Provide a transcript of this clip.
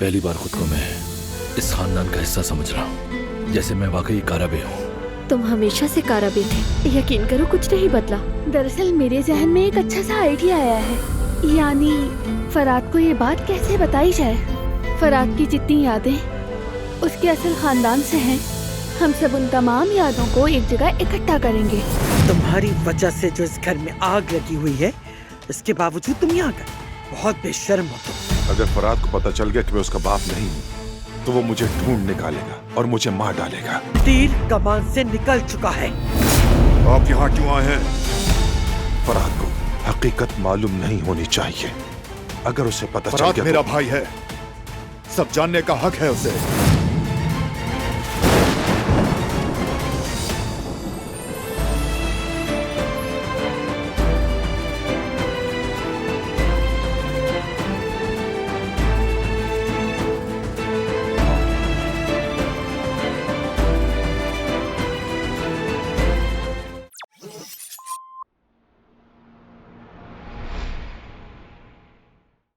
पहली बार खुद को मैं इस खानदान का हिस्सा समझ रहा हूँ, जैसे मैं वाकई काराबे हूँ। तुम हमेशा से काराबे थे, यकीन करो कुछ नहीं बदला। दरअसल मेरे जहन में एक अच्छा सा आइडिया आया है, यानी फराद को ये बात कैसे बताई जाए। फराद की जितनी यादें उसके असल खानदान से हैं, हम सब उन तमाम यादों को एक जगह इकट्ठा करेंगे। तुम्हारी वजह से जो इस घर में आग लगी हुई है, इसके बावजूद तुम यहाँ गए। बहुत बेशर्म हो तुम। अगर फराद को पता चल गया कि मैं उसका बाप नहीं हूँ, तो वो मुझे ढूंढ निकालेगा और मुझे मार डालेगा। तीर कमान से निकल चुका है। आप यहाँ क्यों आए हैं? फराद को हकीकत मालूम नहीं होनी चाहिए। अगर उसे पता चल फराद गया मेरा भाई है, सब जानने का हक है उसे।